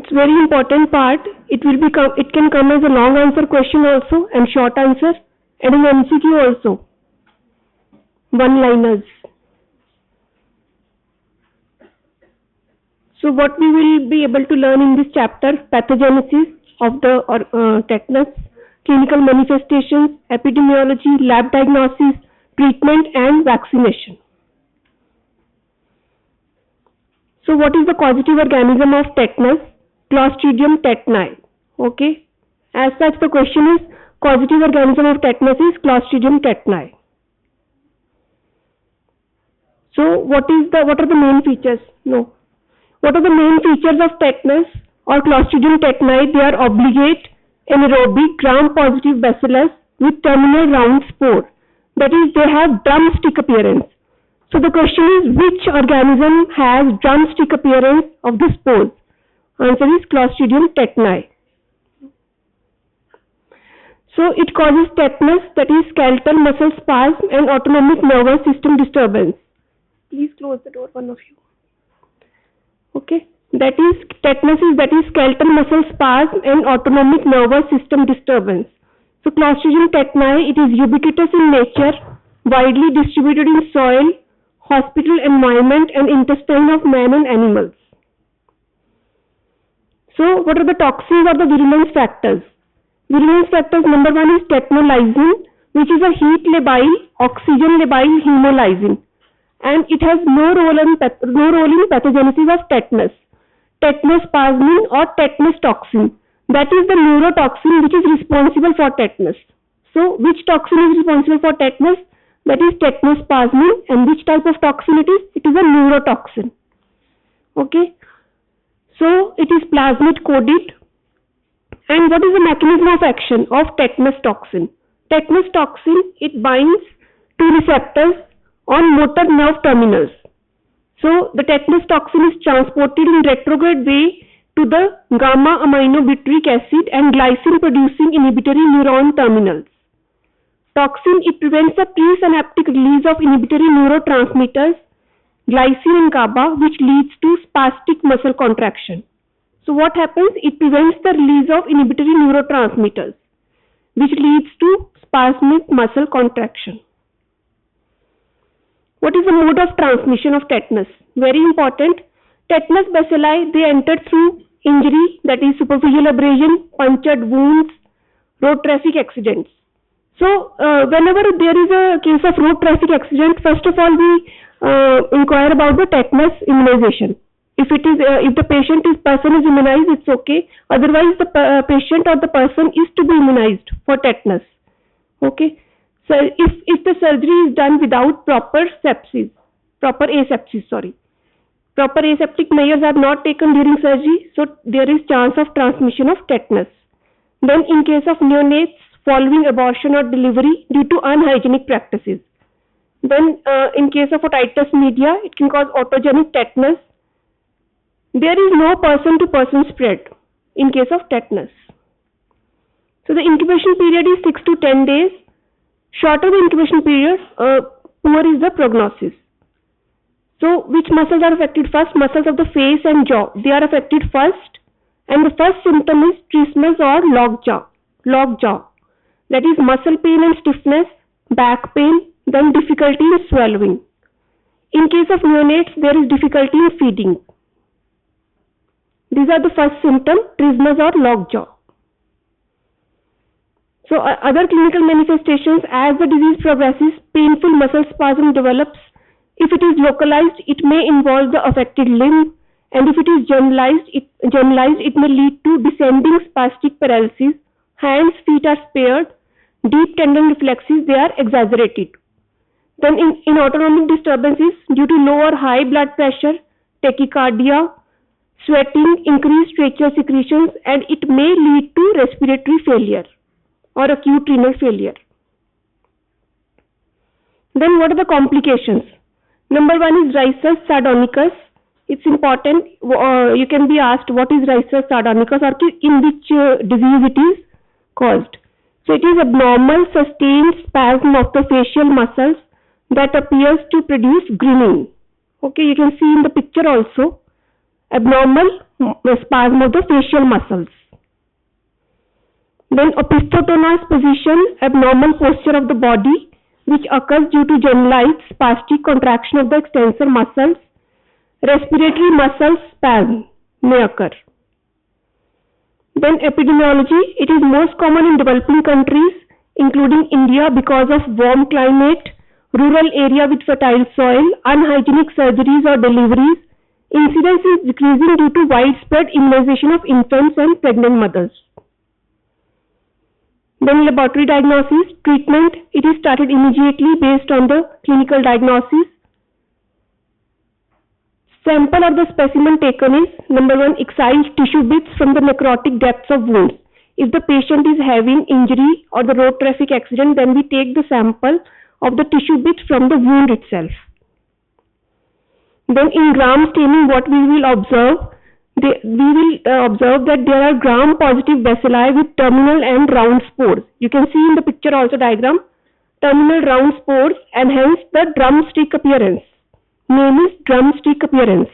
It's very important part. It can come as a long answer question also and short answer and an MCQ also. One-liners. So what we will be able to learn in this chapter: pathogenesis of the tetanus, clinical manifestations, epidemiology, lab diagnosis, treatment and vaccination. So what is the causative organism of tetanus? Clostridium tetani. Okay. As such, the question is, causative organism of tetanus is Clostridium tetani. So what are the main features? No. What are the main features of tetanus or Clostridium tetani? They are obligate, anaerobic, gram-positive bacillus with terminal round spore. That is, they have drumstick appearance. So the question is, which organism has drumstick appearance of the spores? Answer is Clostridium tetani. So it causes tetanus, that is skeletal muscle spasm and autonomic nervous system disturbance. Please close the door, one of you. Okay, that is tetanus that is skeletal muscle spasm and autonomic nervous system disturbance. So Clostridium tetani, it is ubiquitous in nature, widely distributed in soil, hospital environment and intestine of man and animals. So what are the toxins or the virulence factors? Virulence factors, number one is tetanolysin, which is a heat labile, oxygen labile hemolysin, and it has no role in pathogenesis of tetanus. Tetanospasmin or tetanus toxin, that is the neurotoxin which is responsible for tetanus. So which toxin is responsible for tetanus? That is tetanospasmin. And which type of toxin it is? It is a neurotoxin. Okay. So it is plasmid coated. And what is the mechanism of action of tetanus toxin? Tetanus toxin, it binds to receptors on motor nerve terminals. So the tetanus toxin is transported in retrograde way to the gamma aminobutyric acid and glycine producing inhibitory neuron terminals. Toxin, it prevents the presynaptic release of inhibitory neurotransmitters, glycine and GABA, which leads to spastic muscle contraction. So what happens? It prevents the release of inhibitory neurotransmitters, which leads to spasmic muscle contraction. What is the mode of transmission of tetanus? Very important. Tetanus bacilli, they enter through injury, that is superficial abrasion, punctured wounds, road traffic accidents. So whenever there is a case of road traffic accident, first of all we inquire about the tetanus immunization. If the person is immunized, it's okay. Otherwise, the patient or the person is to be immunized for tetanus. Okay. So if the surgery is done without proper aseptic measures are not taken during surgery, so there is chance of transmission of tetanus. Then in case of neonates following abortion or delivery due to unhygienic practices. Then in case of otitis media, it can cause autogenic tetanus. There is no person-to-person spread in case of tetanus. So the incubation period is 6 to 10 days. Shorter the incubation period, poor is the prognosis. So which muscles are affected first? Muscles of the face and jaw. They are affected first, and the first symptom is trismus or lockjaw. That is muscle pain and stiffness, back pain, then difficulty in swallowing. In case of neonates, there is difficulty in feeding. These are the first symptoms, trismus or lockjaw. So other clinical manifestations: as the disease progresses, painful muscle spasm develops. If it is localized, it may involve the affected limb, and if it is generalized, it may lead to descending spastic paralysis. Hands, feet are spared. Deep tendon reflexes, they are exaggerated. Then in autonomic disturbances, due to low or high blood pressure, tachycardia, sweating, increased tracheal secretions, and it may lead to respiratory failure or acute renal failure. Then what are the complications? Number one is rhesus sardonicus. It's important. You can be asked what is rhesus sardonicus or in which disease it is caused. So it is abnormal sustained spasm of the facial muscles that appears to produce grinning. Okay, you can see in the picture also. abnormal spasm of the facial muscles. Then opisthotonous position, abnormal posture of the body, which occurs due to generalized spastic contraction of the extensor muscles. Respiratory muscle spasm may occur. Then epidemiology, it is most common in developing countries, including India, because of warm climate, rural area with fertile soil, unhygienic surgeries or deliveries. Incidence is decreasing due to widespread immunization of infants and pregnant mothers. Then laboratory diagnosis, treatment, it is started immediately based on the clinical diagnosis. Sample of the specimen taken is, number 1, excised tissue bits from the necrotic depths of wounds. If the patient is having injury or the road traffic accident, then we take the sample of the tissue bits from the wound itself. Then in gram staining, what we will observe, observe that there are gram-positive bacilli with terminal and round spores. You can see in the picture also diagram, terminal round spores, and hence the drumstick appearance. Name is drumstick appearance.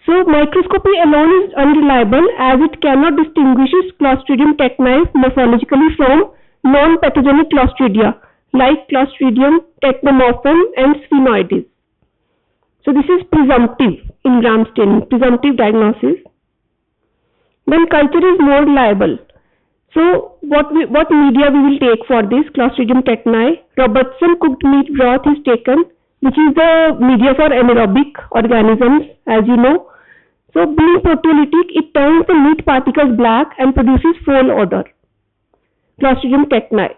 So microscopy alone is unreliable as it cannot distinguish Clostridium tetani morphologically from non-pathogenic Clostridia like Clostridium tetramorphum and sphenoides. So this is presumptive in gram staining, presumptive diagnosis. Then culture is more reliable. So what media we will take for this Clostridium tetani? Robertson cooked meat broth is taken, which is the media for anaerobic organisms, as you know. So being proteolytic, it turns the meat particles black and produces foul odor. Clostridium tetani.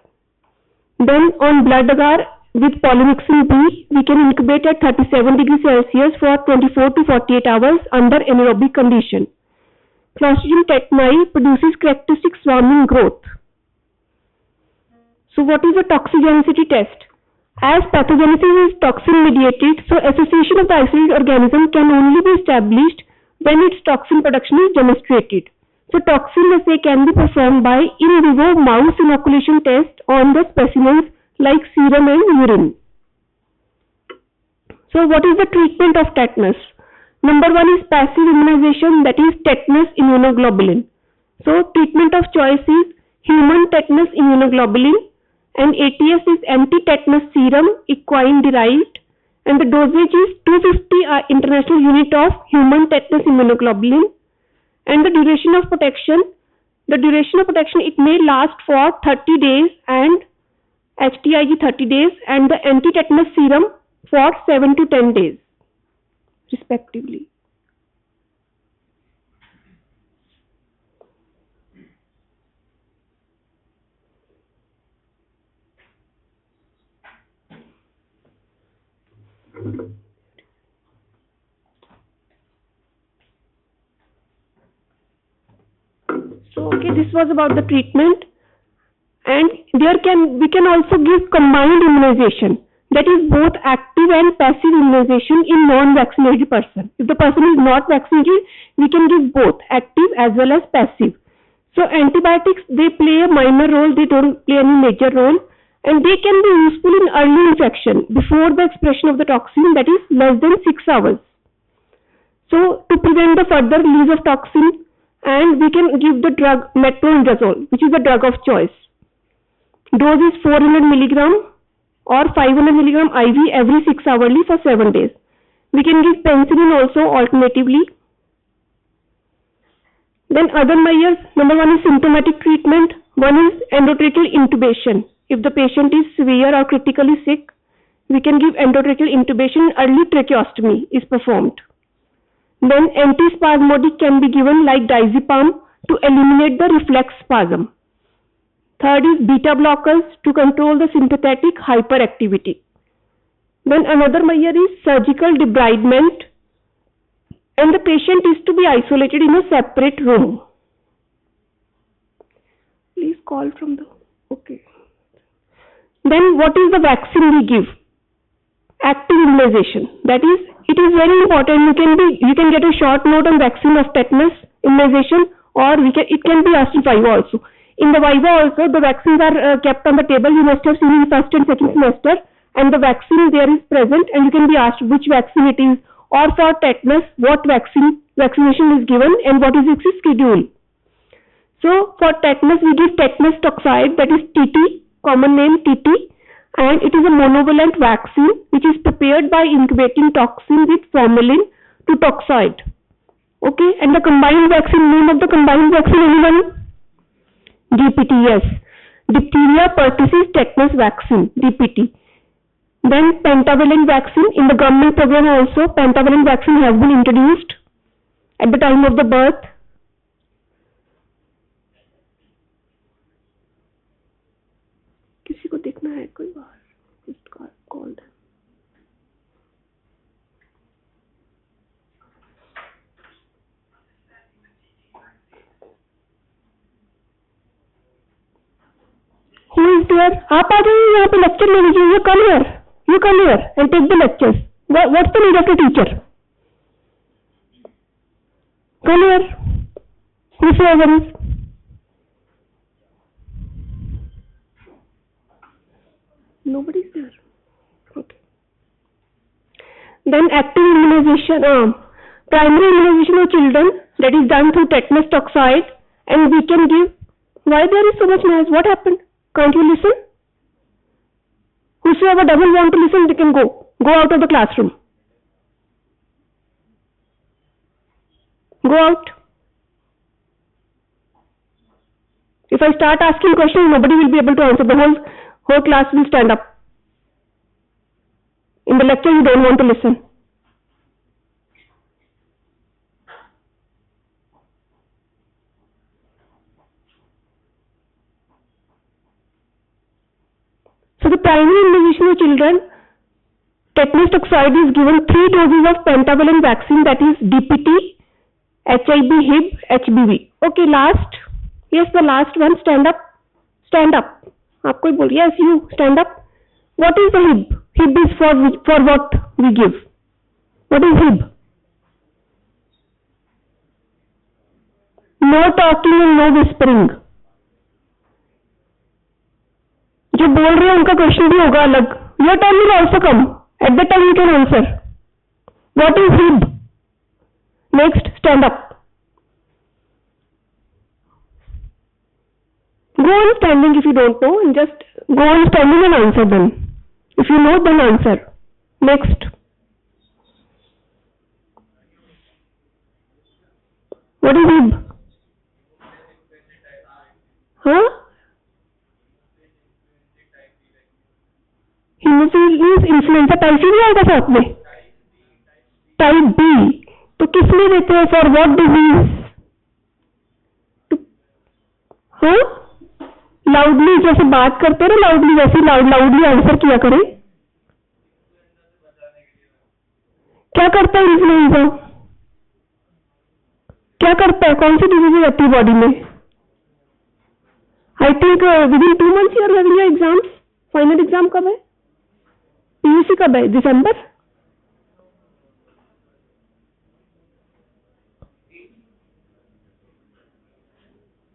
Then on blood agar with polymyxin B, we can incubate at 37 degrees Celsius for 24 to 48 hours under anaerobic condition. Clostridium tetani produces characteristic swarming growth. So what is a toxigenicity test? As pathogenesis is toxin mediated, so association of the isolated organism can only be established when its toxin production is demonstrated. So toxin assay can be performed by in vivo mouse inoculation test on the specimens like serum and urine. So what is the treatment of tetanus? Number 1 is passive immunization, that is tetanus immunoglobulin. So treatment of choice is human tetanus immunoglobulin, and ATS is anti-tetanus serum, equine derived, and the dosage is 250 international unit of human tetanus immunoglobulin. And the duration of protection, it may last for 30 days and HTIG 30 days, and the anti-tetanus serum for 7 to 10 days respectively. So this was about the treatment, and we can also give combined immunization, that is both active and passive immunization in non-vaccinated person. If the person is not vaccinated, we can give both active as well as passive. So antibiotics, they play a minor role, they don't play any major role, and they can be useful in early infection before the expression of the toxin, that is less than 6 hours. So to prevent the further release of toxin, and we can give the drug metronidazole, which is the drug of choice. Dose is 400 milligram or 500 milligram IV every 6 hourly for 7 days. We can give penicillin also alternatively. Then other measures, number 1 is symptomatic treatment, 1 is endotracheal intubation. If the patient is severe or critically sick, we can give endotracheal intubation, early tracheostomy is performed. Then antispasmodic can be given like diazepam to eliminate the reflex spasm. Third is beta blockers to control the sympathetic hyperactivity. Then another measure is surgical debridement, and the patient is to be isolated in a separate room. Please call from the, okay. Then what is the vaccine we give? Active immunization. That is, it is very important. You can get a short note on vaccine of tetanus immunization, or it can be asked in Viva also. In the Viva also, the vaccines are kept on the table. You must have seen in first and second semester, and the vaccine there is present, and you can be asked which vaccine it is, or for tetanus, what vaccination is given and what is its schedule. So for tetanus we give tetanus toxoid, that is TT, common name TT, and it is a monovalent vaccine which is prepared by incubating toxin with formalin to toxoid. Okay, and the combined vaccine, name of the combined vaccine, anyone? DPT, yes. Diphtheria, pertussis, tetanus vaccine, DPT. Then pentavalent vaccine, in the government program also pentavalent vaccine has been introduced at the time of the birth. किसी को देखना है कोई बाहर, call दें. Who is there? आप आ जाइए यहाँ पे लेक्चर ले लीजिए. You come here and take the lectures. What's the need of the teacher? Come here. Miss Evans. Nobody's there. Okay. Then active immunization, primary immunization of children, that is done through tetanus toxoid, and we can give. Why there is so much noise? What happened? Can't you listen? Whosoever doesn't want to listen, they can go out of the classroom. Go out. If I start asking questions, nobody will be able to answer. The whole class will stand up. In the lecture, you don't want to listen. So the primary immunization of children, tetanus toxoid is given 3 doses of pentavalent vaccine, that is DPT, HIB, HIB, HBV. Okay, last. Yes, the last one. Stand up. Stand up. आपको ही बोल. Yes, you stand up. What is the HIB? HIB is for what we give. What is HIB? No talking and no whispering. जो बोल रहे हैं उनका question भी होगा अलग. Your turn will also come. At that time you can answer. What is HIB? Next, stand up. Go on standing if you don't know, and just go on standing and answer them. If you know, then answer. Next. What is HIB? Huh? Hemophilus influenza type C भी आएगा साथ में. Type B. तो किस लिए देते हैं? For what disease? हाँ? Loudly, जैसे बात करते हैं ना loudly, वैसे loudly आंसर किया करें. क्या करता है इन्फ्लुएंजा? क्या करता है? कौन सी डिजीज रहती है बॉडी में? I think within 2 months you are having your exams. Final exam कब है? PUC कब है? दिसंबर?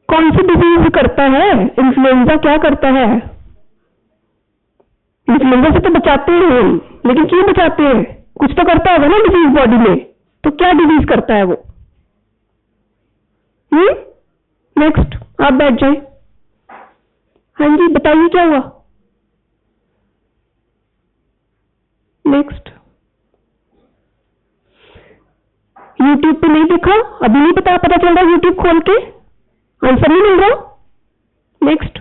कौन सी डिजीज करता है इन्फ्लुएंजा? क्या करता है? इन्फ्लुएंजा से तो बचाते हैं हम, लेकिन क्यों बचाते हैं? कुछ तो करता होगा ना डिजीज बॉडी में. तो क्या डिजीज करता है वो? नेक्स्ट, आप बैठ जाए. हाँ जी, बताइए क्या हुआ? नेक्स्ट. यूट्यूब पे नहीं देखा? अभी नहीं पता चल रहा यूट्यूब खोल के? आंसर नहीं मिल रहा? Next.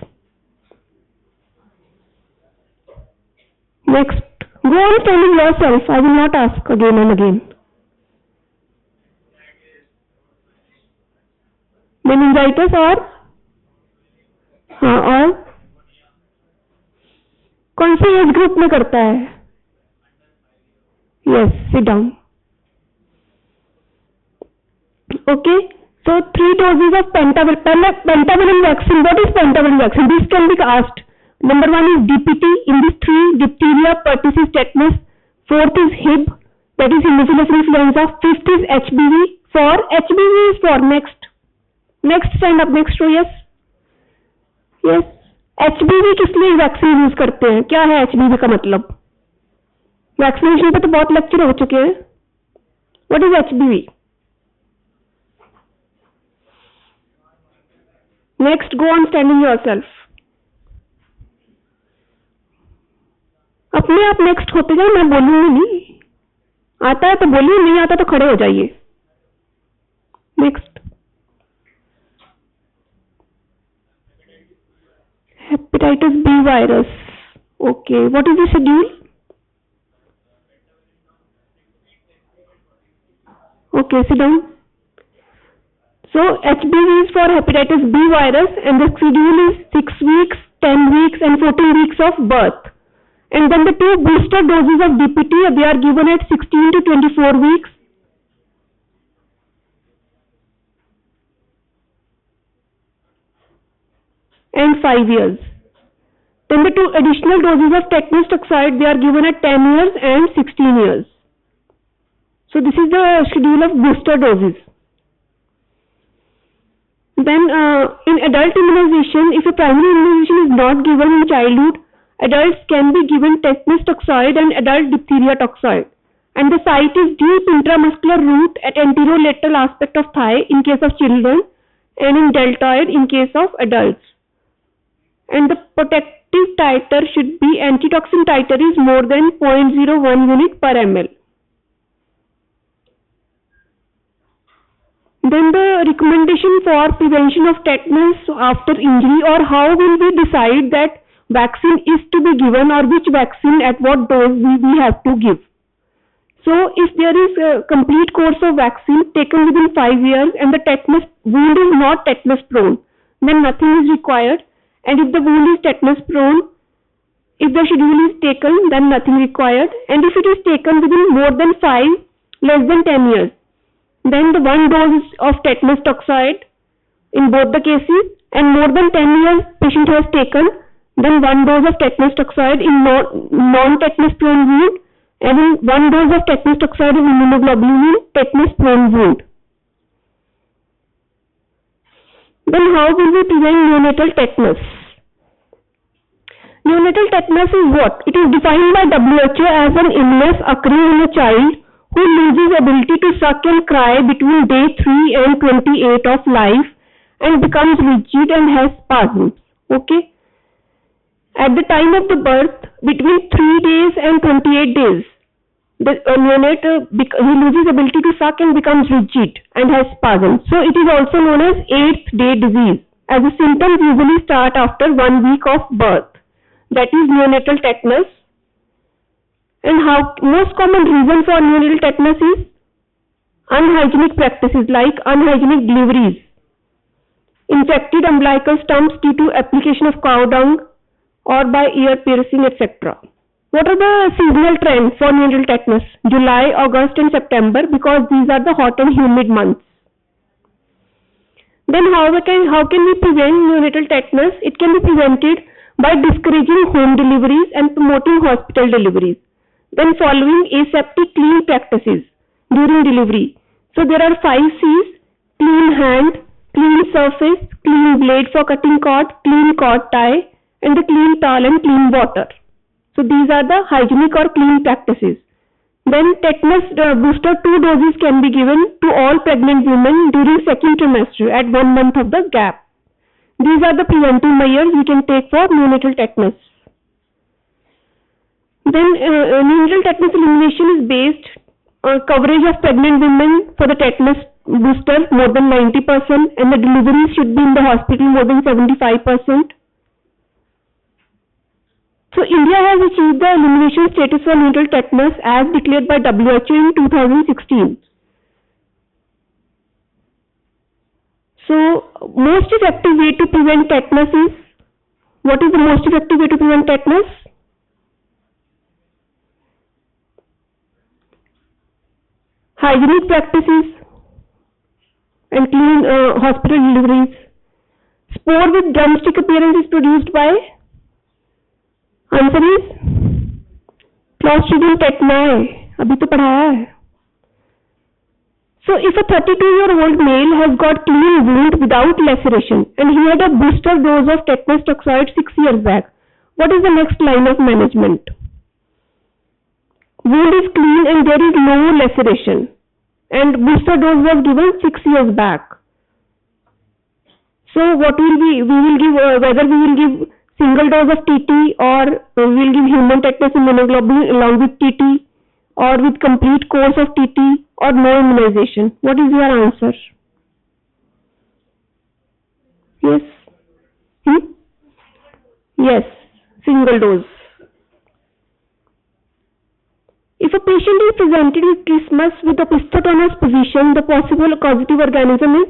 Next. Go on telling yourself. I will not ask again and again. Meningitis और हाँ, और कौन सी एज ग्रुप में करता है? Yes, sit down. Okay. So 3 doses of pentavalent vaccine. What is pentavalent vaccine? This can be asked. Number 1 is DPT. In these 3, diphtheria, pertussis, tetanus. 4th is HIB, that is Haemophilus influenza. 5th is HBV. HBV is for next. Next, stand up. Next row. Yes. Yes. HBV किस लिए vaccine use करते हैं? क्या है HBV का मतलब? Vaccination पे तो बहुत लेक्चर हो चुके हैं. What is HBV? Next, go on standing yourself. अपने आप नेक्स्ट होते जाए, मैं बोलूंगी नहीं. आता है तो बोलिए, नहीं आता तो खड़े हो जाइए. Next. Hepatitis B virus. Okay, what is the schedule? Okay, sit down. So HBV is for hepatitis B virus, and the schedule is 6 weeks, 10 weeks, and 14 weeks of birth. And then the 2 booster doses of DPT, they are given at 16 to 24 weeks. And 5 years. Then the 2 additional doses of tetanus toxoid, they are given at 10 years and 16 years. So this is the schedule of booster doses. Then in adult immunization, if a primary immunization is not given in childhood, adults can be given tetanus toxoid and adult diphtheria toxoid. And the site is deep intramuscular root at anterolateral aspect of thigh in case of children, and in deltoid in case of adults. And the protective titer should be, antitoxin titer is more than 0.01 unit per ml. Then the recommendation for prevention of tetanus after injury, or how will we decide that vaccine is to be given, or which vaccine at what dose we have to give. So if there is a complete course of vaccine taken within 5 years and the tetanus wound is not tetanus prone, then nothing is required. And if the wound is tetanus prone, if the schedule is taken, then nothing required. And if it is taken within more than 5, less than 10 years, then the 1 dose of tetanus toxoid in both the cases, and more than 10 years patient has taken, then 1 dose of tetanus toxoid in non-tetanus prone wound, and in 1 dose of tetanus toxoid in immunoglobulin in tetanus prone wound. Then how will we prevent neonatal tetanus? Neonatal tetanus is what? It is defined by WHO as an illness occurring in a child who loses ability to suck and cry between day 3 and 28 of life and becomes rigid and has spasms. Okay? At the time of the birth, between 3 days and 28 days, the neonate he loses ability to suck and becomes rigid and has spasms. So it is also known as 8th day disease, as the symptoms usually start after 1 week of birth. That is neonatal tetanus. And how most common reason for neonatal tetanus is unhygienic practices like unhygienic deliveries, infected umbilical stumps due to application of cow dung, or by ear piercing, etc. What are the seasonal trends for neonatal tetanus? July, August and September, because these are the hot and humid months. Then how can we prevent neonatal tetanus? It can be prevented by discouraging home deliveries and promoting hospital deliveries. Then following aseptic clean practices during delivery. So there are 5 C's: clean hand, clean surface, clean blade for cutting cord, clean cord tie, and the clean towel and clean water. So these are the hygienic or clean practices. Then tetanus booster 2 doses can be given to all pregnant women during second trimester at 1 month of the gap. These are the preventive measures we can take for neonatal tetanus. Then neonatal tetanus elimination is based on coverage of pregnant women for the tetanus booster more than 90%, and the deliveries should be in the hospital more than 75%. So India has achieved the elimination status for neonatal tetanus as declared by WHO in 2016. So most effective way to prevent tetanus is, what is the most effective way to prevent tetanus? Hygienic practices and clean hospital deliveries. Spore with drumstick appearance is produced by, answer is Clostridium tetani. अभी तो पढ़ाया है. So if a 32-year-old male has got clean wound without laceration and he had a booster dose of tetanus toxoid 6 years back, what is the next line of management? Wound is clean and there is no laceration, and booster dose was given 6 years back. So what will we will give, whether we will give single dose of TT or we will give human tetanus immunoglobulin along with TT or with complete course of TT or no immunization. What is your answer? Yes. Yes, single dose. If a patient is presented with trismus with a opisthotonous position, the possible causative organism is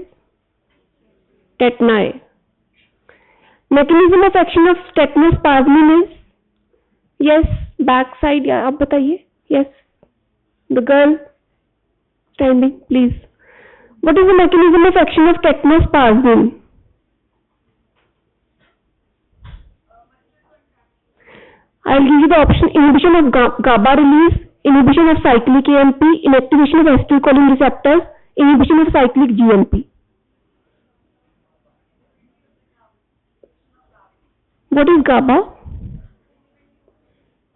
tetani. Mechanism of action of tetanus plasmin is, yes, back side, या आप बताइए. Yes, the girl standing, please. What is the mechanism of action of tetanus plasmin? I'll give you the option: inhibition of GABA release, inhibition of cyclic AMP, inactivation of acetylcholine receptors, inhibition of cyclic GMP. What is GABA?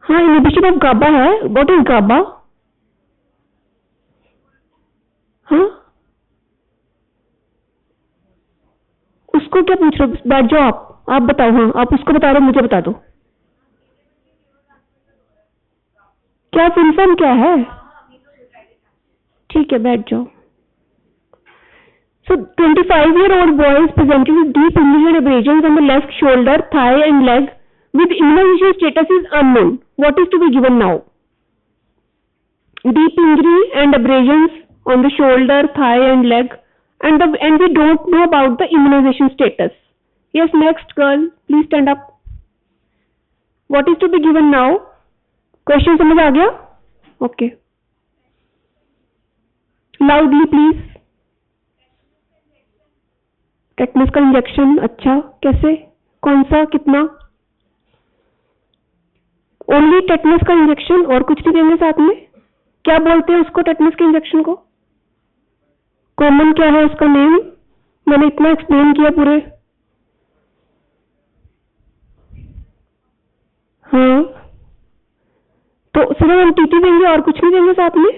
हाँ, inhibition of GABA है. What is GABA? हाँ, उसको क्या पूछ रहे हो? बैठ जाओ आप बताओ. हाँ, आप उसको बता रहे हो, मुझे बता दो. क्या फुल फॉर्म क्या है? ठीक है, बैठ जाओ. So 25-year-old boy is presented with deep injury and abrasions on the left shoulder, thigh and leg with immunization status is unknown. What is to be given now? Deep injury and abrasions on the shoulder, thigh and leg and we don't know about the immunization status. Yes, next girl, please stand up. What is to be given now? Question समझ आ गया? Okay. Loudly please. Tetanus का injection. अच्छा, कैसे, कौन सा, कितना? Only tetanus का injection और कुछ नहीं देंगे साथ में? क्या बोलते हैं उसको, टेटनस के इंजेक्शन को? कॉमन क्या है उसका नेम? मैंने इतना एक्सप्लेन किया पूरे. हाँ, तो सिर्फ हम टीटी देंगे और कुछ नहीं देंगे साथ में?